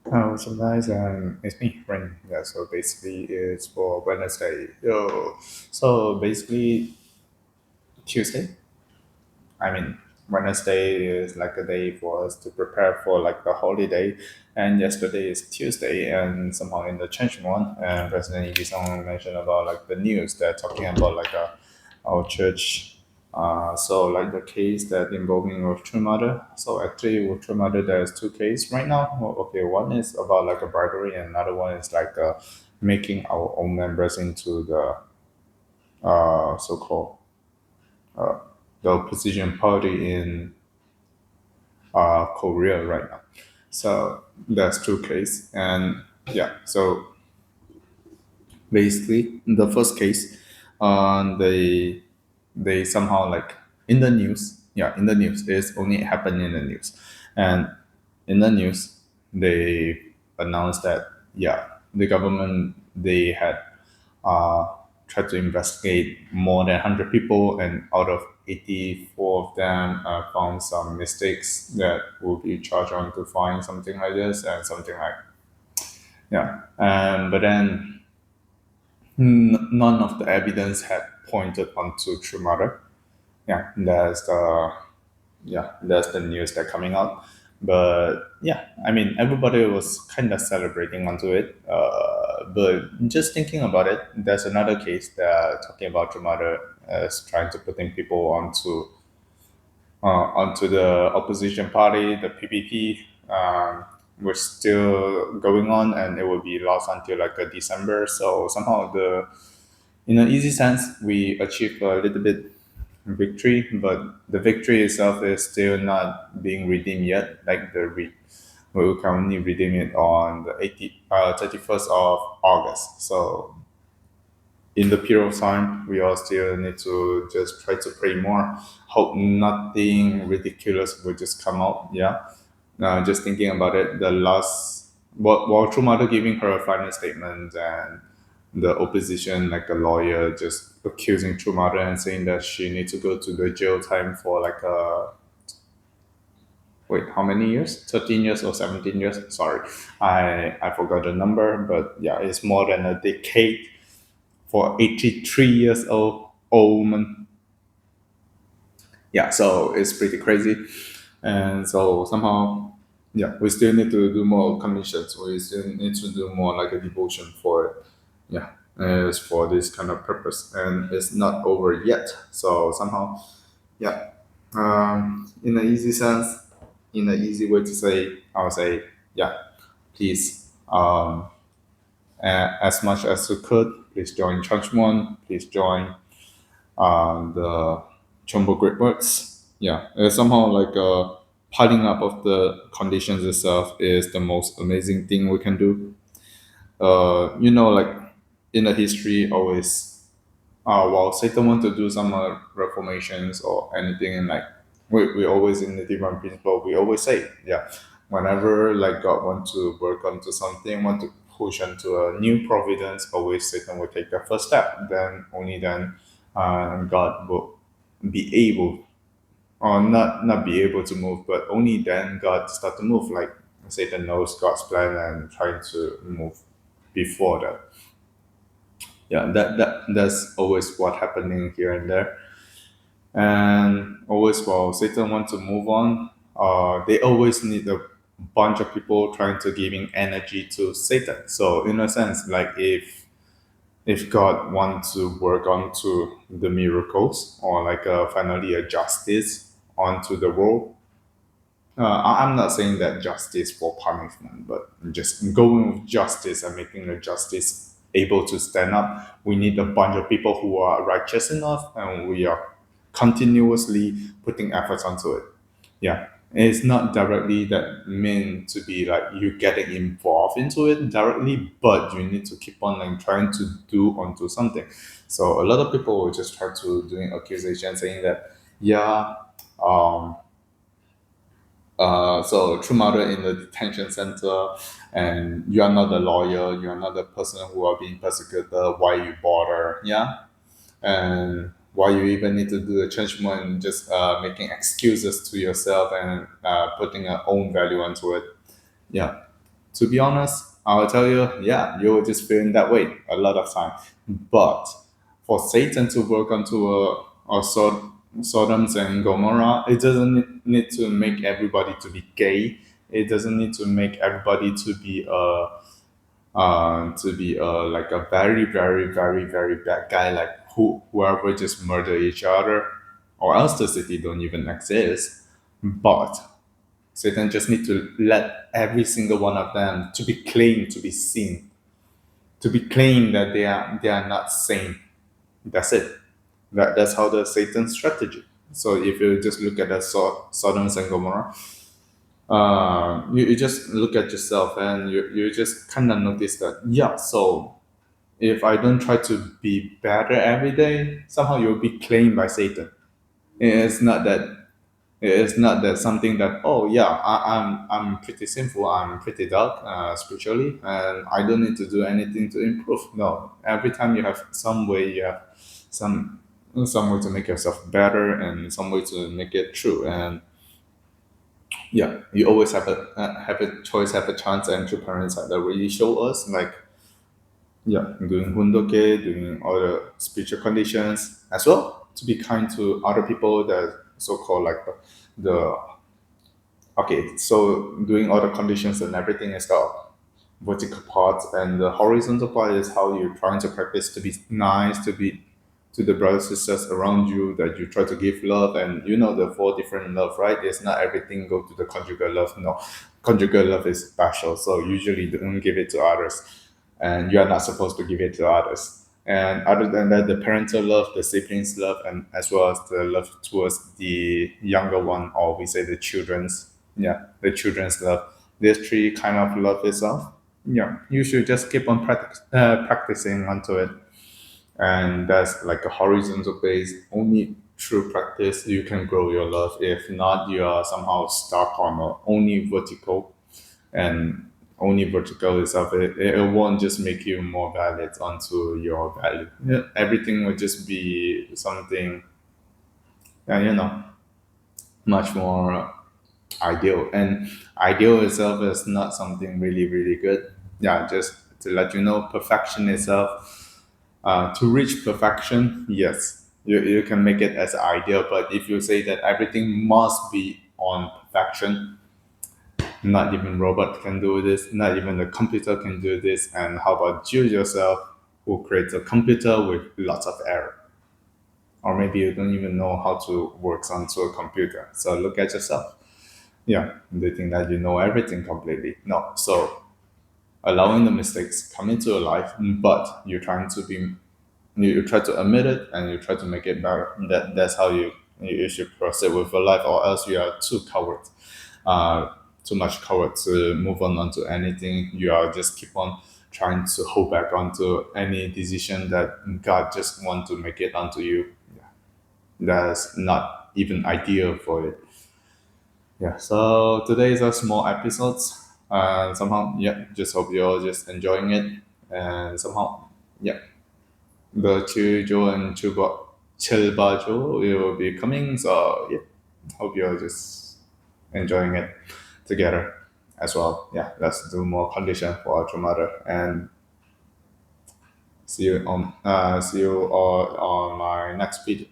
What's up, guys? It's me, Ren. Yeah, so basically, it's for Wednesday. So basically, Tuesday. I mean, Wednesday is like a day for us to prepare for like the holiday, and yesterday is Tuesday, and somehow in the change one, and President Lee Song mentioned about like the news they're talking about like our church. So like the case that involving with True Mother. So actually with True Mother, there's two cases right now. Okay, one is about like a bribery, and another one is like making our own members into the so-called uh, the opposition party in Korea right now. So that's two cases, and yeah. So basically, in the first case, they somehow like in the news. Yeah, in the news, it's only happened in the news, and in the news they announced that yeah, the government they had uh, tried to investigate more than 100 people, and out of 84 of them found some mistakes that will be charged on to fine, something like this, and something like, yeah. But then none of the evidence had pointed onto True Mother. Yeah, that's the news that coming out. But yeah, I mean, everybody was kind of celebrating onto it. But just thinking about it, there's another case that talking about your mother as trying to putting people onto the opposition party, the PPP. Was still going on, and it will be lost until like December. So somehow in an easy sense, we achieved a little bit victory, but the victory itself is still not being redeemed yet. Like we will can only redeem it on the 31st of August. So in the period of time, we all still need to just try to pray more. Hope nothing ridiculous will just come out. Yeah. Just thinking about it, the last while True Mother giving her a final statement, and the opposition, like a lawyer, just accusing True Mother and saying that she needs to go to the jail time for like a wait, how many years? 13 years or 17 years? Sorry, I forgot the number, but yeah, it's more than a decade for 83 years old woman. Yeah, so it's pretty crazy, and so somehow, yeah, we still need to do more commissions. We still need to do more like a devotion for it. Yeah, it's for this kind of purpose, and it's not over yet. So somehow, yeah, in an easy sense, in an easy way to say, I would say, yeah, please, as much as you could, please join Churchmon, please join the Chombo Great Works. Yeah, somehow like piling up of the conditions itself is the most amazing thing we can do. Like in the history, always while Satan want to do some reformations or anything, and like we always in the divine principle, we always say, yeah, whenever like God want to work onto something, want to push into a new providence, always Satan will take the first step. Then only then God will be able, or not be able to move, but only then God start to move. Like Satan knows God's plan and trying to move before that. Yeah, that's always what happening here and there. And always while Satan wants to move on, they always need a bunch of people trying to giving energy to Satan. So in a sense, like if God wants to work onto the miracles, or like finally a justice onto the world, I'm not saying that justice for punishment, but just going with justice and making the justice able to stand up. We need a bunch of people who are righteous enough, and we are continuously putting efforts onto it. Yeah, it's not directly that meant to be like you getting involved into it directly, but you need to keep on like trying to do onto something. So a lot of people will just try to doing accusation saying that yeah. So true mother in the detention center, and you are not the lawyer, you are not the person who are being persecuted. Why you bother? Yeah, and why you even need to do the judgment, just making excuses to yourself and putting your own value onto it. Yeah, To be honest, I'll tell you, yeah, you're just feeling that way a lot of time. But for Satan to work onto a Sodom's and Gomorrah, it doesn't need to make everybody to be gay. It doesn't need to make everybody to be like a very very very very bad guy, like whoever just murder each other, or else the city don't even exist. But Satan just need to let every single one of them to be claimed, to be seen, to be claimed that they are not sane. That's it. That's how the Satan strategy. So if you just look at the Sodom and Gomorrah, you just look at yourself and you just kind of notice that, yeah, so if I don't try to be better every day, somehow you'll be claimed by Satan. It's not that it's not that something that, oh yeah, I'm pretty sinful, I'm pretty dark spiritually, and I don't need to do anything to improve. No, every time you have some way, you have some some way to make yourself better and some way to make it true. And yeah, you always have a choice, have a chance, and two parents that really show us like, yeah, doing hundoke, doing other spiritual conditions as well, to be kind to other people that so-called like the okay, so doing other conditions and everything is the vertical part, and the horizontal part is how you're trying to practice to be nice, to be to the brothers and sisters around you, that you try to give love. And you know the four different love, right? It's not everything go to the conjugal love. No, conjugal love is special, so usually don't give it to others, and you are not supposed to give it to others. And other than that, the parental love, the siblings love, and as well as the love towards the younger one, or we say the children's, yeah, the children's love. These three kind of love itself, yeah, you should just keep on practicing onto it. And that's like a horizontal base. Only through practice you can grow your love. If not, you are somehow stuck on only vertical, and only vertical itself, it won't just make you more valid onto your value. Yeah, everything will just be something, much more ideal. And ideal itself is not something really really good. Yeah, just to let you know, perfection itself, to reach perfection, yes, you can make it as ideal. But if you say that everything must be on perfection, not even robot can do this, not even the computer can do this. And how about you yourself, who creates a computer with lots of error? Or maybe you don't even know how to work onto a computer. So look at yourself. Yeah, they think that you know everything completely. No. So allowing the mistakes come into your life, but you're trying to be, you try to admit it and you try to make it better. That's how you should proceed with your life, or else you are too coward, uh, too much coward to move on onto anything. You are just keep on trying to hold back onto any decision that God just want to make it onto you. Yeah. That's not even ideal for it. Yeah. So today is a small episodes. Somehow, yeah. Just hope you're just enjoying it, and somehow, yeah, the Chujo and Chuba Chilbajo will be coming. So yeah, hope you're just enjoying it together as well. Yeah, let's do more condition for our mother, and see you all on my next video.